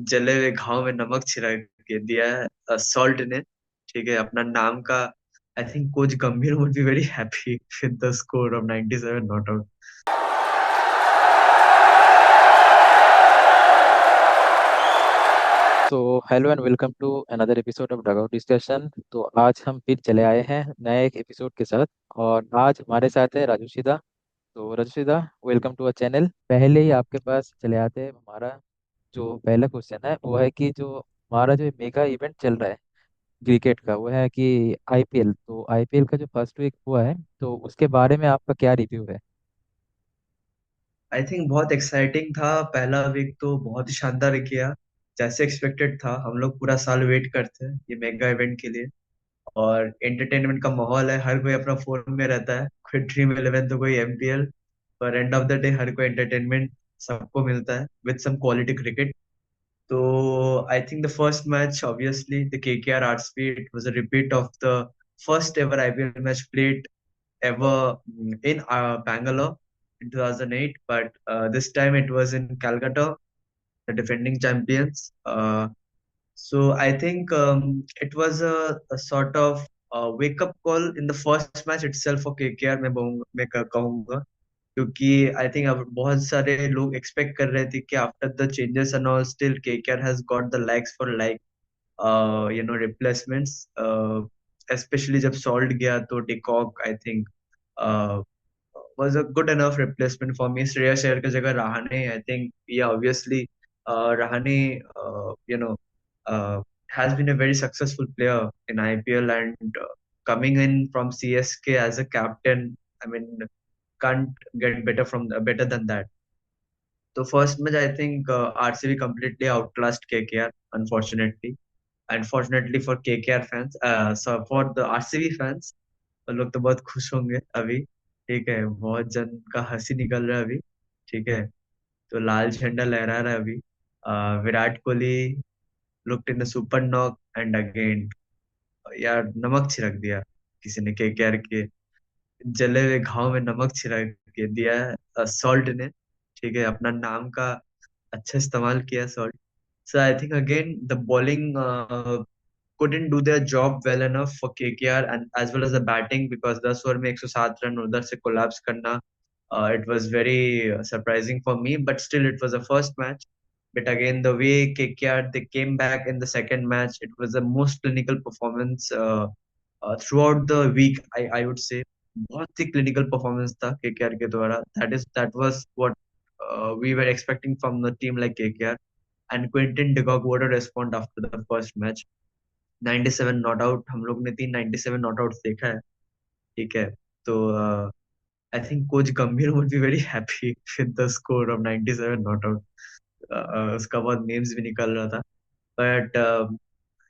जले हुए घाव में नमक छिड़क के दिया है सॉल्ट ने। ठीक है, अपना नाम का। I think coach Gambhir would be very happy with the score of 97 not out. तो hello and welcome to another episode of dugout discussion. तो आज हम फिर चले आए हैं नए एक एपिसोड के साथ। और आज हमारे साथ है राजू सीधा। तो राजू सीधा, वेलकम टू अवर चैनल। पहले ही आपके पास चले आते हैं। हमारा जो पहला क्वेश्चन है वो है कि जो हमारा जो मेगा इवेंट चल रहा है क्रिकेट का, वो है कि आईपीएल। तो आईपीएल का जो फर्स्ट वीक हुआ है, तो उसके बारे में आपका क्या रिव्यू है? आई थिंक बहुत एक्साइटिंग था। पहला वीक तो बहुत ही शानदार किया, जैसे एक्सपेक्टेड था। हम लोग पूरा साल वेट करते हैं ये मेगा इवेंट के लिए। और एंटरटेनमेंट का माहौल है, हर कोई अपना फोन में रहता है, कोई ड्रीम इलेवन तो कोई एमपीएल। पर एंड ऑफ द डे हर कोई एंटरटेनमेंट सबको मिलता है विद सम क्वालिटी क्रिकेट। तो I think the first match obviously the KKR RCB, it was a repeat of the first ever IPL match played ever in Bangalore in 2008, but this time it was in Calcutta, the defending champions. So I think it was a sort of wake up call in the first match itself for KKR, मैं कहूँगा। क्योंकि I think अब बहुत सारे लोग expect कर रहे थे कि after the changes and all still KKR has got the likes for like replacements. Specially जब सॉल्ट गया तो de Kock I think was a good enough replacement for me. Shreyas Iyer की जगह Rahane, I think, yeah, obviously, Rahane, has been a very successful player in IPL, and coming in from CSK as a captain, I mean, can't get better than that. So first match, I think RCB completely outclassed KKR, unfortunately. Unfortunately for KKR fans, so for the RCB fans, वो लोग तो बहुत खुश होंगे अभी। ठीक है, बहुत जन का हंसी निकल रहा है अभी। ठीक है, तो लाल झंडा लहरा रहा है अभी। Virat Kohli looked in the super knock and again, यार नमक छिड़क दिया किसी ने केकेआर के जले हुए घाव में नमक छिड़क के दिया है सॉल्ट ने। ठीक है, अपना नाम का अच्छा इस्तेमाल किया salt. So I think again the bowling couldn't do their job well enough for KKR, and as well as the batting, because 10 over में 107 रन उधर से कोलैप्स करना, it was very surprising for me, but still it was a first match. But again, the way KKR they came back in the second match, it was the most clinical performance throughout the week. I would say बहुत ही clinical performance था KKR के द्वारा. That was what we were expecting from the team like KKR. And Quinton de Kock, what a respond after the first match. 97 not out, हम लोग ने 97 not out देखा है। ठीक है, तो I think coach Gambhir would be very happy with the score of 97 not out. उसका बहुत मीम्स भी निकल रहा था। But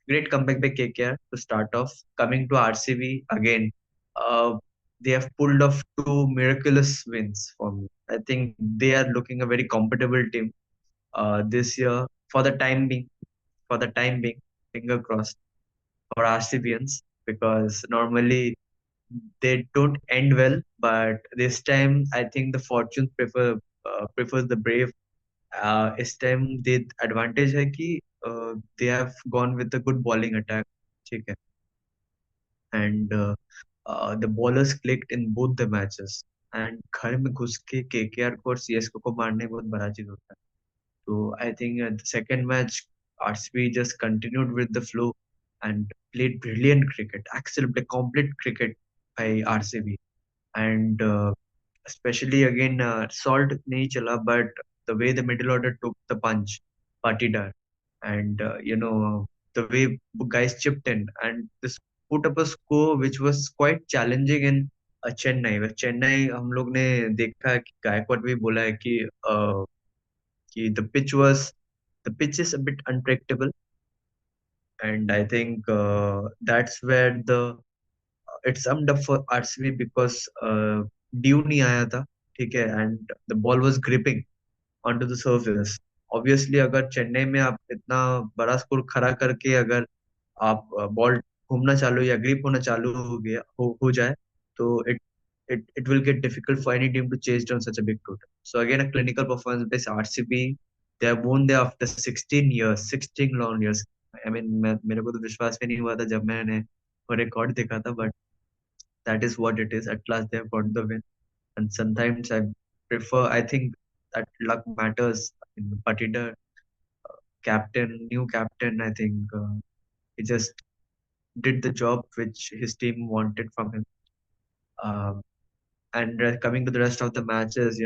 great comeback by KKR to start off. Coming to RCB again, they have pulled off two miraculous wins for me. I think they are looking a very compatible team this year for the time being. For the time being, finger crossed for RCBians, because normally they don't end well, but this time I think the fortune prefers the brave. इस time दे advantage है कि they have gone with a good bowling attack. ठीक है, and the bowlers clicked in both the matches. And घर में घुस के KKR को और सीएसके को मारने बहुत बड़ा चीज होता है। तो I think the second match, RCB just continued with the flow and played brilliant cricket, absolutely complete cricket by RCB. And especially again, Salt नहीं चला, but the way the middle order took the punch, Patidar, and the way guys chipped in, and this put up a score which was quite challenging in Chennai. Chennai हम लोग ने देखा है कि गायकवाड भी बोला है कि the pitch is a bit unpredictable, and I think that's where the it summed up for RCB, because due नहीं आया था। ठीक है, and the ball was gripping onto the surface. Obviously अगर चेन्नई में आप इतना बड़ा स्कोर खड़ा करके अगर आप बॉल घूमना चालू या ग्रिप होना चालू हो जाए, तो it will get difficult for any team to chase down such a big total. So again, a clinical performance by RCB. They have won they after 16 years, 16 long years. I mean मैं मेरे को तो विश्वास भी नहीं हुआ था जब मैंने वो रिकॉर्ड देखा था, but that is what it is. At last they have got the win. And sometimes I prefer, I think that luck matters. In Patider, new captain, I think he just did the job which his team wanted from him. Um, and coming to the rest of the matches,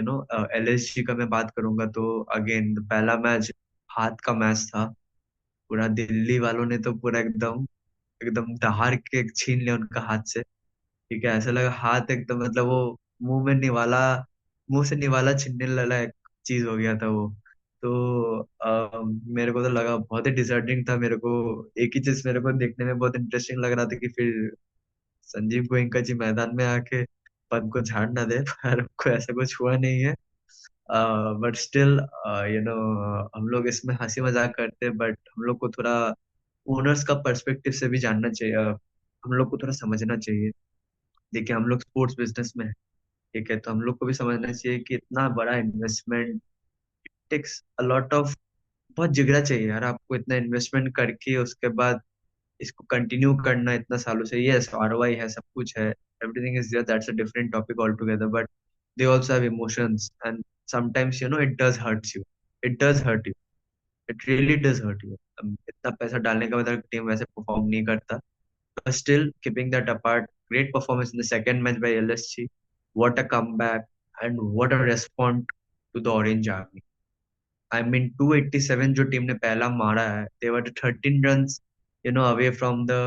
LSG का मैं बात करूंगा तो again पहला match हाथ का match था. पूरा दिल्ली वालों ने तो पूरा एकदम एकदम दहाड़ के छीन लिया उनका हाथ से. ठीक है, ऐसा लगा हाथ एकदम मतलब वो मुंह में निवाला मुंह से निवाला छीनने वाला एक चीज हो गया था वो. तो मेरे को तो लगा बहुत ही डिसर्टिंग था मेरे को. एक ही चीज मेरे को देखने में बहुत इंटरेस्टिंग लग रहा था कि फिर संजीव गोयनका जी मैदान में आके पद को झाड़ ना दे. पर को ऐसा कुछ हुआ नहीं है. बट स्टिल यू नो हम लोग इसमें हंसी मजाक करते हैं, बट हम लोग को थोड़ा ओनर्स का पर्सपेक्टिव से भी जानना चाहिए. हम लोग को थोड़ा समझना चाहिए. देखिए हम लोग स्पोर्ट्स बिजनेस में है. ठीक है, तो हम लोग को भी समझना चाहिए कि इतना बड़ा investment takes a lot of. बहुत जिगरा चाहिए यार आपको इतना इन्वेस्टमेंट करके उसके बाद इसको कंटिन्यू करना इतना सालों से. यस, आरओआई है, सब कुछ है, everything is there, that's a different topic altogether, but they also have emotions and sometimes it does hurts you. It does hurt you. It really does hurt you. इतना पैसा डालने के बाद team वैसे परफॉर्म नहीं करता. But still, keeping that apart, great performance in the second match by LSG. What a comeback and what a response to the Orange Army. I mean, 287 जो team ने पहला मारा है, they were 13 runs, away from the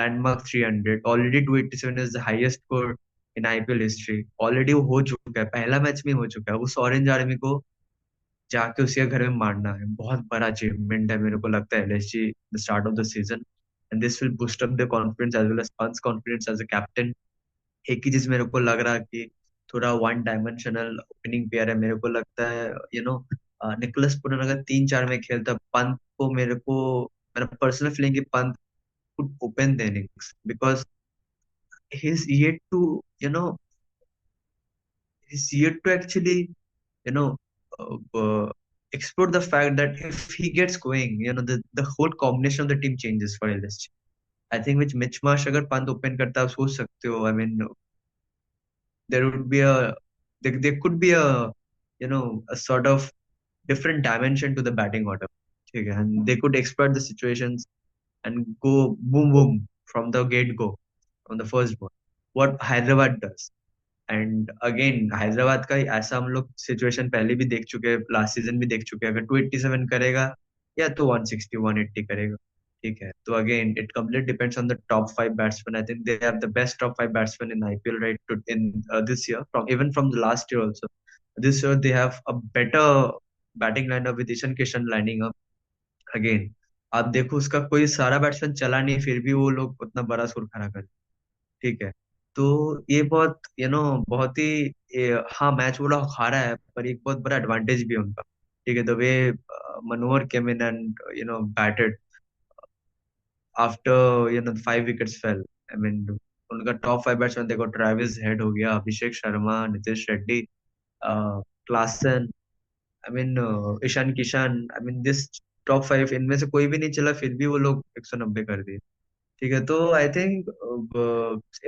landmark 300. Already 287 is the highest score in IPL history. Already वो हो चुका है, पहला मैच में हो चुका है. उस ऑरेंज आर्मी को जाके उसके घर में मारना है, बहुत बड़ा अचीवमेंट है मेरे को लगता है LSG the start of the season. And this will boost up the confidence as well as Pant confidence as a captain. एक ही चीज मेरे को लग रहा कि थोड़ा वन डायमेंशनल ओपनिंग पेयर है मेरे को लगता है. यू नो निकोलस पूरन अगर 3-4 में खेलता, पंत को मेरा पर्सनल फीलिंग कि Pant could open the innings because he is yet to you know he is yet to actually you know explore the fact that if he gets going, the whole combination of the team changes for LSG. I think which Mitch Marsh अगर Pant open करता है आप सोच सकते हो. I mean there would be a there could be a sort of different dimension to the batting order. ठीक है, and they could exploit the situations and go boom boom from the get go, from the first ball, what Hyderabad does. And again Hyderabad का ही ऐसा हम लोग situation पहले भी देख चुके हैं, लास्ट सीजन भी देख चुके हैं. अगर 287 करेगा या तो 160 180 करेगा. ठीक है, तो again it complete depends on the top 5 batsman. I think they have the best top 5 batsman in IPL right to in this year, from even from the last year also. This year they have a better batting lineup with Ishan Kishan lining up. Again आप देखो उसका कोई सारा batsman चला नहीं, फिर भी वो लोग उतना बड़ा स्कोर खड़ा कर. ठीक है, तो ये बहुत बहुत ही हाँ मैच वो लोग हारा है, पर एक बहुत बड़ा एडवांटेज भी है उनका. ठीक है, the way Manohar came in and batted after 5 wickets fell. I mean उनका टॉप 5 बैट्समैन देखो, ट्रेविस हेड हो गया, Abhishek Sharma, Nitish Reddy, Klaasen, I mean Ishan Kishan. I mean this top 5 इनमें से कोई भी नहीं चला, फिर भी वो लोग 190 कर दिए. ठीक है, तो I think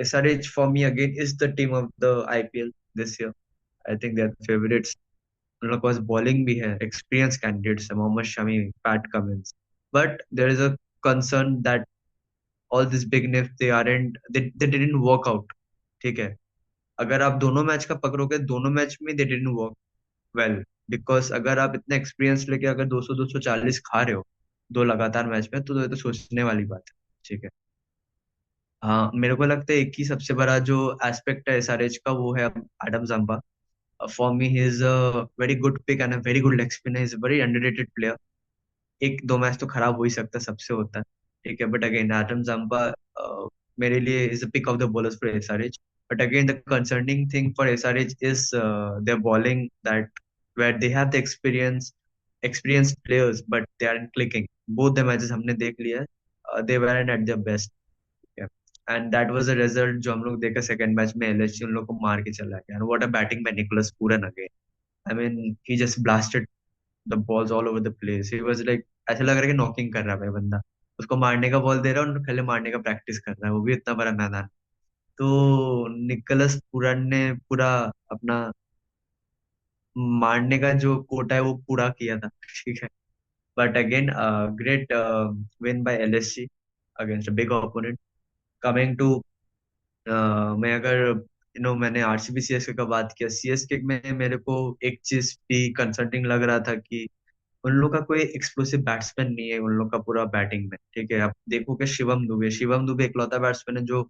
SRH for me again is the team of the IPL this year. I think they are favourites. उन लोग के पास बॉलिंग भी है, एक्सपीरियंस कैंडिडेट्स है, Mohammed Shami, Pat Cummins. But there is a concern that all this big names they didn't work out. ठीक है, अगर आप दोनों मैच का पकड़ोगे, दोनों मैच में दे डिडंट वर्क वेल. बिकॉज अगर आप इतना एक्सपीरियंस लेके अगर 200 240 खा रहे हो दो लगातार मैच में, तो ये तो सोचने वाली बात है. ठीक है, हाँ मेरे को लगता है एक ही सबसे बड़ा जो एस्पेक्ट है SRH का वो है Adam Zampa. For me he is a very good pick and a very good leg spinner. Is a very underrated player. एक दो मैच तो खराब हो ही सकता है, सबसे होता है. ठीक है, बट अगेन एडम जम्पा मेरे लिए is a pick of the bowlers for SRH. But again the concerning thing for SRH is their bowling, that where they have the experienced players but they aren't clicking. Both the matches हमने देख लिया है, they weren't at their best. And that was the result जो हम लोग देखा second match में. LSG उन लोग को मार के चला गया. What a batting by Nicholas Pooran again. I mean he just blasted the balls all over the place, he was like ऐसा लग रहा है कि नॉकिंग कर रहा है भाई बंदा, उसको मारने का बॉल दे रहा है और पहले मारने का प्रैक्टिस कर रहा है, वो भी इतना बड़ा मैदान। तो निकोलस पूरन ने पूरा अपना मारने का जो कोटा है वो पूरा किया था। ठीक है। But again great win by LSG against a big opponent. Coming to मैं अगर मैंने आरसीबी सीएसके का बात किया, सीएसके में मेरे को एक चीज भी कंसर्निंग लग रहा था कि उन लोग का कोई एक्सप्लोसिव बैट्समैन नहीं है उन लोग का पूरा बैटिंग में। ठीक है, आप देखो कि शिवम दुबे इकलौता बैट्समैन है जो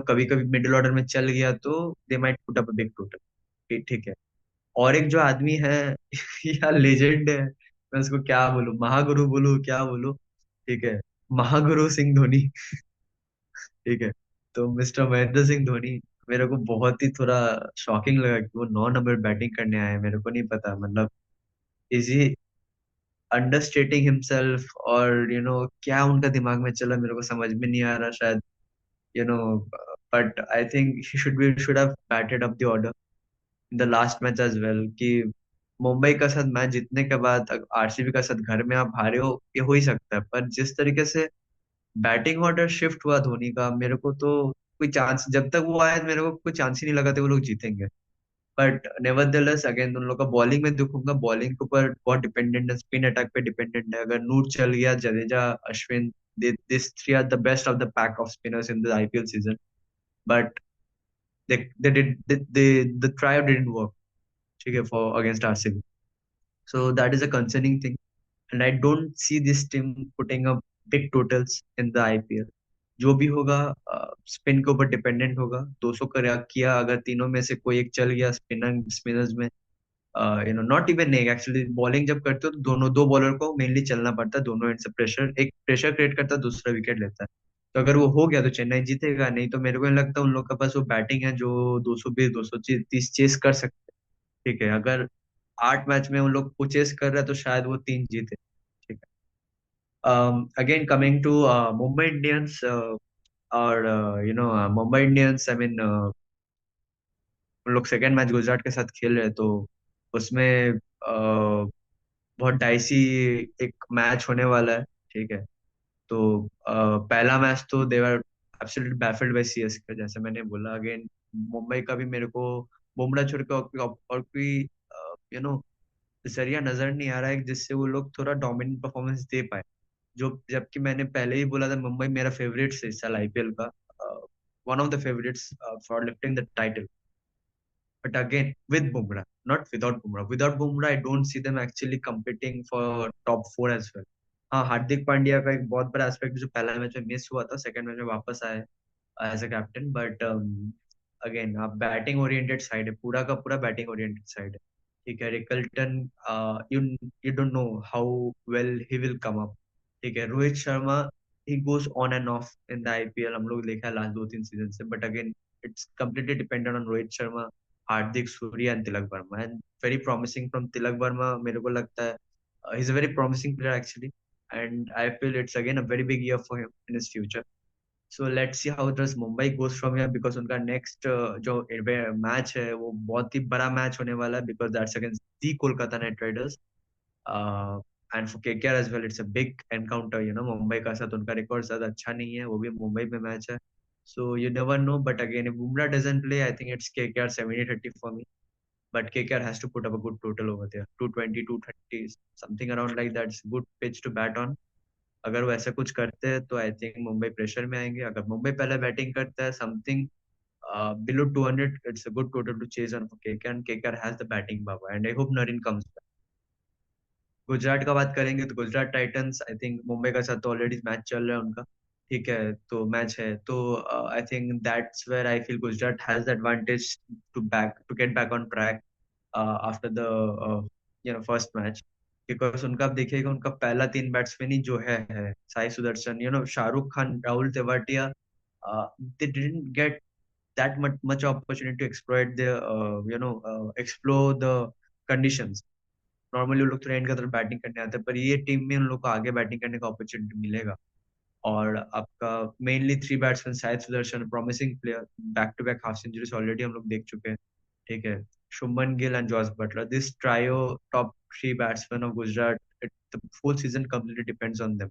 कभी कभी मिडिल ऑर्डर में चल गया तो they might put up a big total. ठीक है। और एक जो आदमी है यार लेजेंड है, मैं उसको क्या बोलूं, महागुरु बोलूं क्या बोलूं। ठीक है, महागुरु सिंह धोनी। ठीक है। तो मिस्टर महेंद्र सिंह धोनी मेरे को बहुत ही थोड़ा शॉकिंग लगा कि वो 9 नंबर बैटिंग करने आए हैं। मेरे को नहीं पता मतलब इज ही अंडरस्टेटिंग हिमसेल्फ, और क्या उनका दिमाग में चला मेरे को समझ में नहीं आ रहा शायद। You know but I think he should have batted up the order in the last match as well, कि मुंबई का साथ मैच जीतने के बाद आरसीबी का साथ घर में आप हारे हो, ये हो ही सकता है, पर जिस तरीके से बैटिंग ऑर्डर शिफ्ट हुआ धोनी का, मेरे को तो कोई चांस, जब तक वो आया मेरे को कोई चांस ही नहीं लगा था वो लोग जीतेंगे। बट नेवरदलेस अगेन उन लोग का बॉलिंग में देखूंगा, बॉलिंग के ऊपर बहुत डिपेंडेंट है, स्पिन अटैक पे डिपेंडेंट है। अगर नूर चल गया, Jadeja, Ashwin, this three are the best of the pack of spinners in the IPL season. But they did the try didn't work, ठीक है, for against RCB. So that is a concerning thing, and I don't see this team putting up big totals in the IPL। जो भी होगा spin के ऊपर dependent होगा। 200 का किया, अगर तीनों में से कोई एक चल गया स्पिनर्स में, नॉट इवन एक एक्चुअली, बॉलिंग जब करते हो तो दोनों दो बॉलर को मेनली चलना पड़ता है, दोनों एंड से प्रेशर, एक प्रेशर क्रिएट करता है, दूसरा विकेट लेता है। तो अगर वो हो गया तो चेन्नई जीतेगा, नहीं तो मेरे को नहीं लगता उन लोग के पास वो बैटिंग है जो 220 230 चेस कर सकते हैं। ठीक है, अगर 8 मैच में उन लोग को चेस कर रहे हैं तो शायद वो 3 जीते। ठीक है। Again coming to Mumbai Indians, और मुंबई इंडियंस, आई मीन उन लोग सेकेंड मैच गुजरात के साथ खेल रहे हैं, तो उसमें बहुत डाइसी एक मैच होने वाला है। ठीक है। तो पहला मैच तो देवर एब्सोल्युटली बैफल्ड बाय सीएसके, जैसे मैंने बोला। अगेन मुंबई का भी मेरे को बुमराह छोड़ के और कोई जरिया नजर नहीं आ रहा है जिससे वो लोग थोड़ा डोमिनेंट परफॉर्मेंस दे पाए। जो जबकि मैंने पहले ही बोला था मुंबई मेरा फेवरेट है इस साल आईपीएल का, one of the favourites for lifting the title. But again, with Bumrah, not without Bumrah. Without Bumrah, I don't see them actually competing for top 4 as well. हाँ, हार्दिक पांड्या का एक बहुत बड़ा एस्पेक्ट जो पहला मैच में मिस हुआ था, सेकंड मैच में वापस आया as a captain. But again आप बैटिंग ओरिएंटेड साइड है, पूरा का पूरा बैटिंग ओरिएंटेड साइड है। ठीक है, Rickelton, you you don't know how well he will come up. ठीक है, Rohit Sharma, he goes on and off in the IPL, हम लोग देखा है लास्ट 2-3 सीजन से। But again it's completely dependent on Rohit Sharma, Hardik, Surya and Tilak Varma, and very promising from Tilak Varma. मेरे को लगता है he is a very promising player actually, and I feel it's again a very big year for him in his future. So let's see how does Mumbai goes from here, because उनका next जो match है वो बहुत ही बड़ा match होने वाला है, because that's against the Kolkata Knight Riders. And for KKR as well it's a big encounter. Mumbai का साथ उनका रिकॉर्ड ज्यादा अच्छा नहीं है, वो भी मुंबई में मैच है। So you never know, but again, if Bumrah doesn't play, I think it's KKR 70-30 for me. But KKR has to put up a good total over there, 220, 230, something around like that. It's a good pitch to bat on. अगर वो ऐसा कुछ करते हैं तो I think Mumbai pressure में आएंगे। अगर मुंबई पहले बैटिंग करता है something below 200, it's a good total to chase on for KKR, and KKR has the batting power, and I hope Narin comes back. Gujarat का बात करेंगे तो Gujarat Titans, I think Mumbai का साथ तो ऑलरेडी मैच चल रहा है उनका। ठीक है, तो मैच है तो I think that's where I feel Gujarat has the advantage to get back on track after the first match. Because उनका आप देखिएगा, उनका पहला 3 बैट्समैन ही जो है Sai Sudarshan, Shahrukh Khan, Rahul Tewatia, they didn't get that much opportunity to exploit the explore the conditions। Normally वो लोग तो एंड की तरफ बैटिंग करने आते हैं, पर ये टीम में उन लोग को आगे बैटिंग करने का अपॉर्चुनिटी मिलेगा। और आपका मेनली 3 बैट्समैन, शायद Sudharsan, promising player, back to back half centuries already हम लोग देख चुके हैं। ठीक है, Shubman Gill and Jos Buttler, this trio top three batsman of Gujarat, the full season completely depends on them.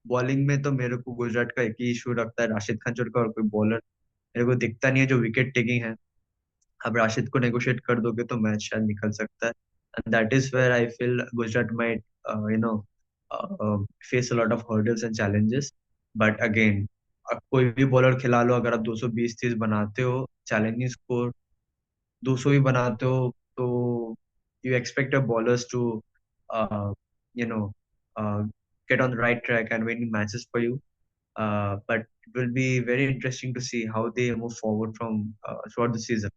Bowling में तो मेरे को गुजरात का एक ही इशू लगता है, राशिद खान छोड़ कर और कोई बॉलर मेरे को दिखता नहीं है जो विकेट टेकिंग है। अब राशिद को नेगोशिएट कर दोगे तो मैच शायद निकल सकता है, and that is where I feel Gujarat might you know face a lot of hurdles and challenges. But again, अब कोई भी बॉलर खिला लो, अगर आप 220-30 बनाते हो चैलेंजिंग स्कोर, 200 भी बनाते हो, तो you expect your bowlers to you know get on the right track and win matches for you. But it will be very interesting to see how they move forward from throughout the season.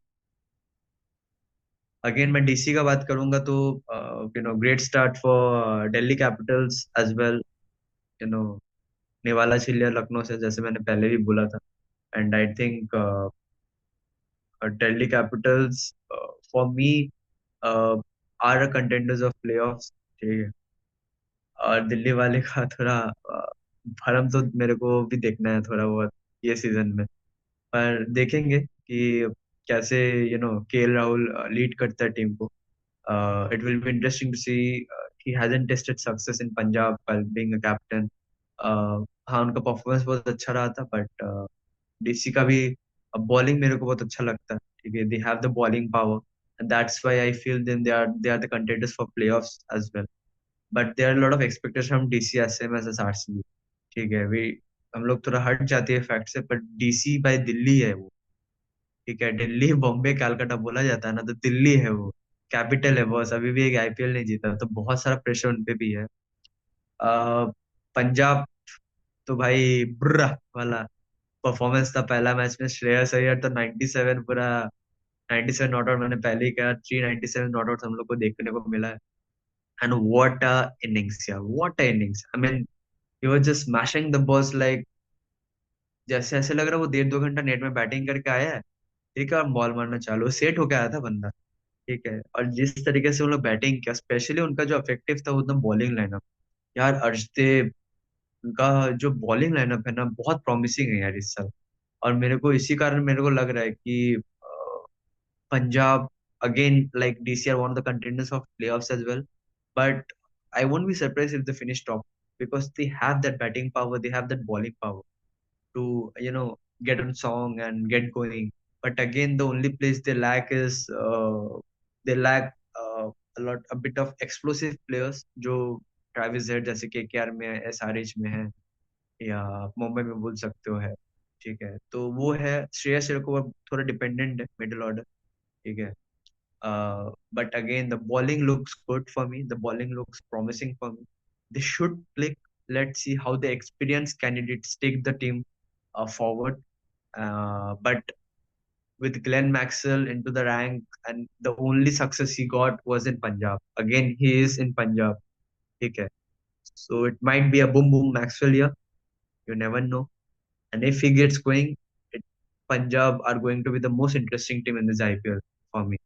Again मैं DC का बात करूंगा तो great start for Delhi Capitals as well. You know नेवाला छिल्लिया लखनऊ से, जैसे मैंने पहले भी बोला था, and I think Delhi Capitals for me are a contenders of playoffs. ठीक है, और दिल्ली वाले का थोड़ा भरम तो मेरे को भी देखना है थोड़ा बहुत ये सीजन में, पर देखेंगे कि कैसे के एल राहुल लीड करता है टीम को। It will be interesting to see. He hasn't tested success in Punjab while being a captain. हाँ, उनका परफॉर्मेंस बहुत अच्छा रहा था, बट डीसी का भी बॉलिंग मेरे को बहुत अच्छा लगता है। ठीक है, they have the bowling power and that's why I feel them they are the contenders for playoffs as well. But there are lot of expectation from DC SM S RCB. ठीक है, वी हम लोग थोड़ा हट जाते हैं fact से, पर डीसी बाय दिल्ली है वो। ठीक है, दिल्ली बॉम्बे कलकत्ता बोला जाता है ना, तो दिल्ली है वो, कैपिटल है बॉस। अभी भी एक आईपीएल नहीं जीता, तो बहुत सारा प्रेशर उनपे भी है। पंजाब तो भाई बुर्रा वाला परफॉर्मेंस था पहला मैच में। श्रेयस अय्यर तो 97 पूरा 97 नॉट आउट, मैंने पहले ही कहा 397 नॉट आउट हम लोग को देखने को मिला है। एंड व्हाट अ इनिंग्स यार, what a innings. I mean he was just smashing the balls like, जैसे ऐसे लग रहा है वो 1.5-2 घंटा नेट में बैटिंग करके आया है। ठीक है, और बॉल मारना चालू, सेट होके आया था बंदा। ठीक है, और जिस तरीके से उन लोग बैटिंग किया, स्पेशली उनका जो इफेक्टिव था वो बॉलिंग लाइनअप। यार अर्शदीप, उनका जो बॉलिंग लाइनअप है ना बहुत प्रॉमिसिंग है यार इस साल। और मेरे को इसी कारण मेरे को लग रहा है कि Punjab again like DC are one of the contenders of playoffs as well. But I won't be surprise if they finish top, because they have that batting power, they have that bowling power to get on song and get going. But again, the only place they lack is they lack a bit of explosive players जो Travis head जैसे KKR में है, SRH में है, या मुंबई में बोल सकते हो है। ठीक है, तो वो है। श्रेयस अय्यर को वो थोड़ा डिपेंडेंट है मिडिल ऑर्डर। ठीक है, but again the bowling looks good for me, the bowling looks promising for me. They should click. Let's see how the experienced candidates take the team forward. But with Glenn Maxwell into the rank, and the only success he got was in Punjab. Again, he is in Punjab. Okay. So it might be a boom boom Maxwell here. You never know. And if he gets going, it, Punjab are going to be the most interesting team in this IPL for me.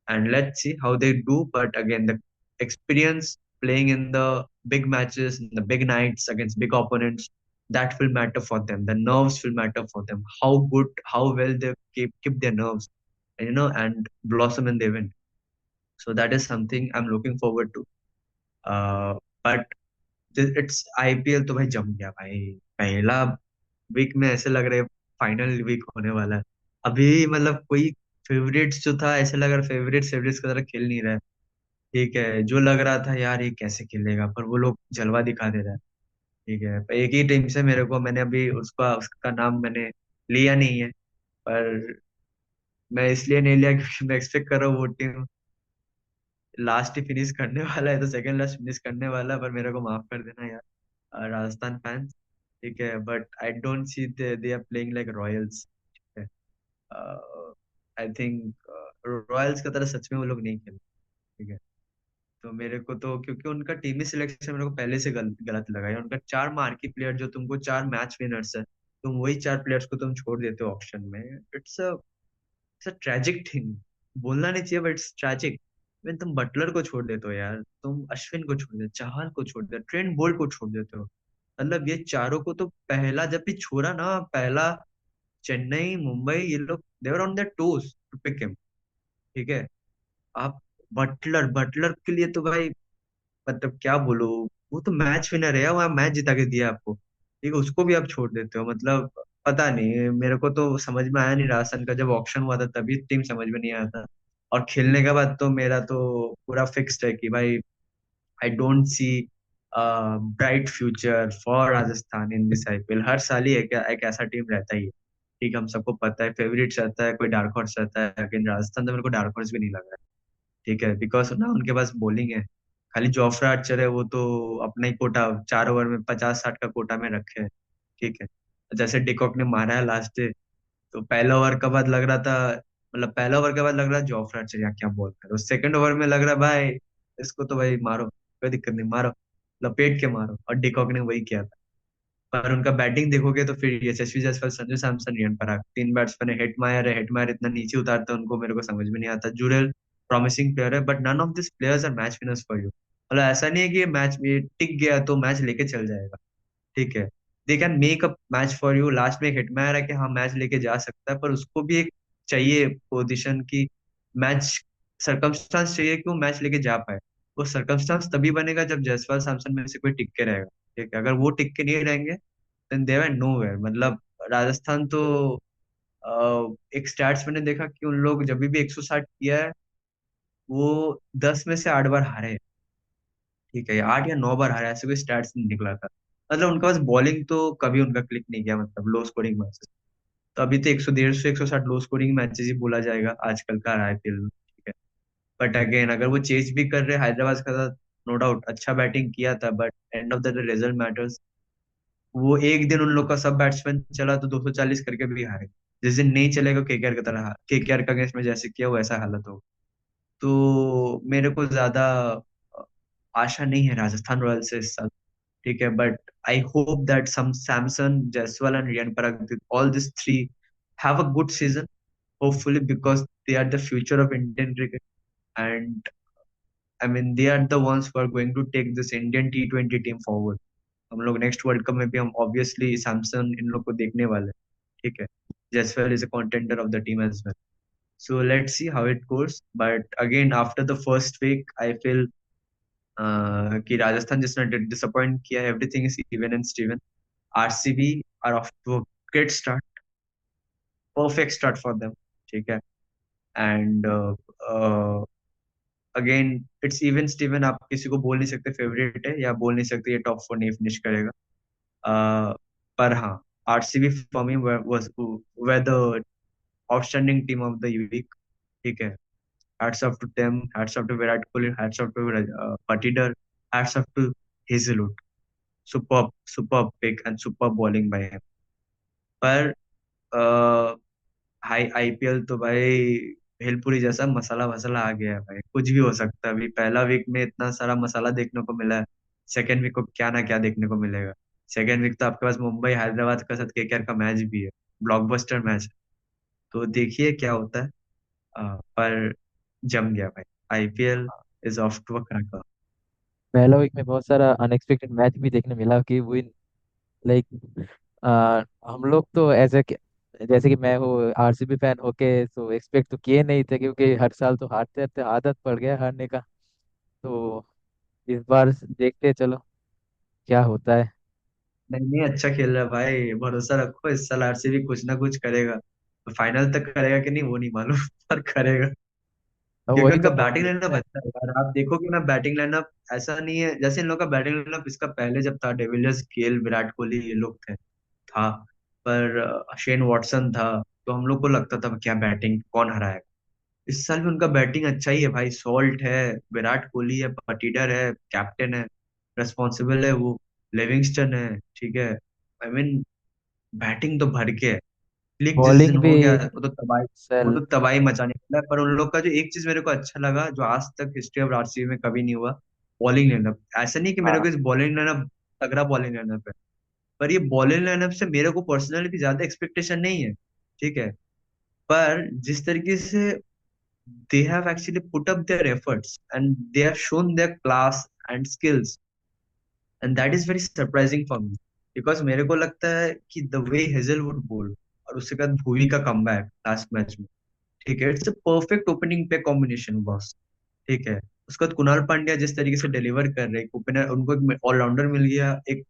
And let's see how they do. But again, the experience playing in the big matches, in the big nights against big opponents, that will matter for them. The nerves will matter for them. How good, how well they keep their nerves, and blossom in the event. So that is something I'm looking forward to. But it's IPL तो भाई जम गया भाई। पहला week में ऐसे लग रहा है फाइनल वीक होने वाला है। अभी मतलब कोई फेवरेट्स जो था, ऐसे लग रहा है फेवरेट्स फेवरेट्स की तरह खेल नहीं रहा है। ठीक है, जो लग रहा था यार ये कैसे खेलेगा, पर वो लोग जलवा दिखा दे रहा है। ठीक है, पर एक ही टीम से मेरे को, मैंने अभी उसका नाम मैंने लिया नहीं है, पर मैं इसलिए नहीं लिया क्योंकि मैं एक्सपेक्ट कर रहा हूँ वो टीम लास्ट ही फिनिश करने वाला है, तो सेकंड लास्ट फिनिश करने वाला है। पर मेरे को माफ कर देना यार, राजस्थान फैंस। ठीक है, but I don't see they are playing like Royals. ठीक है, आई थिंक रॉयल्स की तरह सच में वो लोग नहीं खेलते। ठीक है, तो मेरे को तो क्योंकि उनका टीमी सिलेक्शन मेरे को पहले से गलत लगा है। उनका चार मार्की प्लेयर जो तुमको चार मैच विनर्स है, तुम वही चार प्लेयर्स को तुम छोड़ देते हो ऑप्शन में। It's a tragic thing. बोलना नहीं चाहिए, बट इट्स ट्रेजिक। मैं तुम बटलर को छोड़ देते हो यार, तुम अश्विन को छोड़ देते, चाहल को छोड़ देते, ट्रेंट बोल्ट को छोड़ देते हो। मतलब ये चारों को तो पहला जब भी छोड़ा ना, पहला चेन्नई मुंबई ये लोग they're on their toes to pick him. ठीक है, आप बटलर बटलर के लिए तो भाई, मतलब क्या बोलूं, वो तो मैच विनर है, वहाँ मैच जिता के दिया आपको, ठीक है, उसको भी आप छोड़ देते हो, मतलब पता नहीं, मेरे को तो समझ में आया नहीं, राजस्थान का जब ऑक्शन हुआ था तभी टीम समझ में नहीं आया था। और खेलने के बाद तो मेरा तो पूरा फिक्स्ड है कि भाई I don't see bright future for Rajasthan in this IPL. हर साल ही एक ऐसा टीम रहता ही है, ठीक है, हम सबको पता है, फेवरेट रहता है, कोई डार्क हॉर्स रहता है, लेकिन राजस्थान तो मेरे को डार्क हॉर्स भी नहीं लग रहा है। ठीक है, बिकॉज ना उनके पास बॉलिंग है, खाली जोफ्रा आर्चर है, वो तो अपना ही कोटा 4 ओवर में 50-60 का कोटा में रखे है। ठीक है, जैसे डिकॉक ने मारा है लास्ट डे, तो पहला ओवर के बाद लग रहा था, मतलब पहला ओवर के बाद लग रहा जोफ्रा आर्चर यार क्या बॉल कर, उस सेकंड ओवर में लग रहा भाई इसको तो भाई मारो, कोई दिक्कत नहीं, मारो, लपेट के मारो, और डिकॉक ने वही किया था। पर उनका बैटिंग देखोगे तो फिर यशस्वी जायसवाल, संजू सैमसन, रियान पराग, तीन बैट्समैन है, हेटमायर है, हेटमायर इतना नीचे उतारता है उनको, मेरे को समझ में नहीं आता। जुरेल प्रॉमिसिंग प्लेयर है, but none of this players are match winners for you. मतलब ऐसा नहीं है कि ये मैच में टिक गया तो मैच लेके चल जाएगा, ठीक है, they can make a match for you, last में एक हिटमैन है कि हाँ मैच लेके जा सकता है, पर उसको भी एक चाहिए पोजीशन की, मैच सरकमस्टांस चाहिए कि वो मैच लेके जा पाए। वो सरकमस्टांस तभी बनेगा जब जायसवाल सैमसन में से कोई टिक के रहेगा, ठीक है, अगर वो टिक के नहीं रहेंगे देन दे आर नोवेयर। मतलब राजस्थान तो एक स्टैट्स मैंने देखा कि उन लोग जब भी 160 किया है, वो 10 में से 8 बार हारे हैं। ठीक है, 8 या 9 बार हारे, ऐसे कोई स्टैट्स नहीं निकला था। मतलब उनके पास बॉलिंग तो कभी उनका क्लिक नहीं किया, मतलब लो स्कोरिंग मैचेस, तो अभी तो 100, 150, 160 लो स्कोरिंग मैचेस ही बोला जाएगा आजकल का आईपीएल में, ठीक है। बट अगेन अगर वो चेज भी कर रहे हैदराबाद के साथ, नो डाउट अच्छा बैटिंग किया था, but end of the day result matters. वो एक दिन उन लोग का सब बैट्समैन चला तो 240 करके भी हारे, जिस दिन नहीं चलेगा केकेआर की तरह, केकेआर का अगेंस्ट में जैसे किया वो ऐसा हालत हो। तो मेरे को ज्यादा अ, आशा नहीं है राजस्थान रॉयल्स से इस साल, ठीक है, but I hope that some Samson, Jaiswal and Riyan Parag, all this three have a good season, hopefully, because they are the future of Indian cricket, and I mean they are the ones who are going to take this Indian T20 team forward. हम लोग next world cup में भी हम obviously Samson इन लोग को देखने वाले हैं, ठीक है, Jaiswal is a contender of the team as well. So let's see how it goes. But again, after the first week, I feel कि राजस्थान जिसने डिसअपॉइंट किया, everything is even and Steven. RCB are off to great start, perfect start for them, ठीक है, and again it's even Steven, आप किसी को बोल नहीं सकते फेवरेट है, या बोल नहीं सकते ये टॉप 4 नहीं फिनिश करेगा। पर हाँ, RCB for me was way the outstanding team of the week, ठीक है। Hats off to them, hats off to Virat Kohli, hats off to Patidar, hats off to Hazelwood. Superb, superb pick and superb bowling by him. पर high IPL तो भाई भेलपुरी जैसा मसाला वसाला आ गया है भाई, कुछ भी हो सकता है। अभी पहला वीक में इतना सारा मसाला देखने को मिला है, सेकेंड वीक को क्या ना क्या देखने को मिलेगा। सेकेंड वीक तो आपके पास मुंबई हैदराबाद के साथ केकेआर का मैच भी है, ब्लॉकबस्टर मैच है, तो देखिए क्या होता है। पर जम गया भाई, IPL is off to a cracker. पहला वीक में बहुत सारा अनएक्सपेक्टेड मैच भी देखने मिला कि विन, लाइक हम लोग तो ऐसे जैसे कि मैं हूँ आरसीबी फैन होके तो एक्सपेक्ट तो किए नहीं थे, क्योंकि हर साल तो हारते हारते आदत पड़ गया हारने का। तो इस बार देखते हैं, चलो क्या होता है। नहीं नहीं, अच्छा खेल रहा है भाई, भरोसा रखो, इस साल आरसीबी कुछ ना कुछ करेगा। फाइनल तक करेगा कि नहीं वो नहीं मालूम पर करेगा, अब क्योंकि वही उनका तो बैटिंग प्रॉब्लम लाइनअप है। अच्छा है यार, आप देखोगे ना बैटिंग लाइनअप ऐसा नहीं है जैसे इन लोग का बैटिंग लाइनअप इसका पहले जब था, डेविलियर्स, गेल, विराट कोहली, ये लोग थे, था, पर शेन वॉटसन था, तो हम लोग को लगता था क्या बैटिंग कौन हराएगा। इस साल भी उनका बैटिंग अच्छा ही है भाई, सॉल्ट है, विराट कोहली है, पटीडर है, कैप्टन है, रेस्पॉन्सिबल है वो, लिविंगस्टन है, ठीक है, आई मीन बैटिंग तो भर के है। लीग जिस दिन बॉलिंग भी हो गया वो तो तबाही, वो सेल। तो तबाही मचाने वाला है। पर उन लोग का जो एक चीज मेरे को अच्छा लगा, जो आज तक हिस्ट्री ऑफ आरसीबी में कभी नहीं हुआ, बॉलिंग लाइनअप। ऐसा नहीं कि मेरे हाँ, को इस बॉलिंग लाइनअप, तगड़ा बॉलिंग लाइनअप है, पर ये बॉलिंग लाइनअप से मेरे को पर्सनली भी ज्यादा एक्सपेक्टेशन नहीं है, ठीक है, पर जिस तरीके से they have actually put up their efforts and they have shown their class and skills, and that is very surprising for me, because मेरे को लगता है कि the way हेजलवुड बोल और उसके बाद भुवी का कमबैक लास्ट मैच में, ठीक है, इट्स अ परफेक्ट ओपनिंग पे कॉम्बिनेशन बॉस, ठीक है। उसके बाद कुणाल पांड्या जिस तरीके से डिलीवर कर रहे, ओपनर उनको एक ऑलराउंडर मिल गया, एक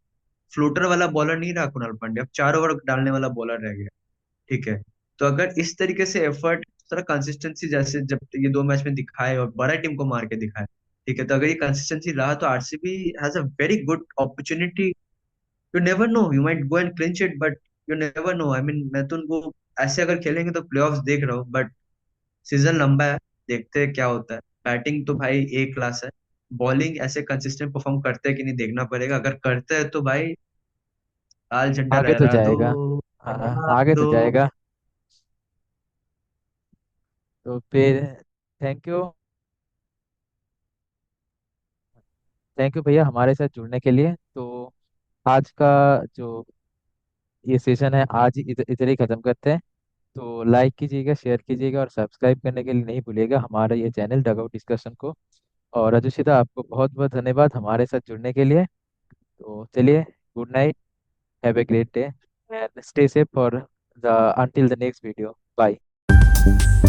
फ्लोटर वाला बॉलर नहीं रहा कुणाल पांड्या, अब 4 ओवर डालने वाला बॉलर रह गया। ठीक है। तो अगर इस तरीके से एफर्ट, थोड़ा कंसिस्टेंसी जैसे जब ये 2 मैच में दिखाए और बड़ा टीम को मार के दिखाए, ठीक है, तो अगर ये कंसिस्टेंसी रहा तो RCB has a very good opportunity. You never know, you might go and clinch it, but you never know. I mean मैं तो उनको ऐसे अगर खेलेंगे तो प्लेऑफ्स देख रहा हूँ, बट सीजन लंबा है, देखते हैं क्या होता है। बैटिंग तो भाई ए क्लास है, बॉलिंग ऐसे कंसिस्टेंट परफॉर्म करते हैं कि नहीं देखना पड़ेगा, अगर करते हैं तो भाई लाल झंडा आगे तो लहरा दो, जाएगा। हाँ, लहरा आगे तो दो। जाएगा। तो फिर थैंक यू। थैंक यू भैया हमारे साथ जुड़ने के लिए। तो आज का जो ये सेशन है आज ही इधर इधर ही खत्म करते हैं। तो लाइक कीजिएगा, शेयर कीजिएगा और सब्सक्राइब करने के लिए नहीं भूलिएगा हमारा ये चैनल डगआउट डिस्कशन को। और रजुशिता आपको बहुत बहुत धन्यवाद हमारे साथ जुड़ने के लिए। तो चलिए, good night, have a great day and stay safe for the until the next video. Bye.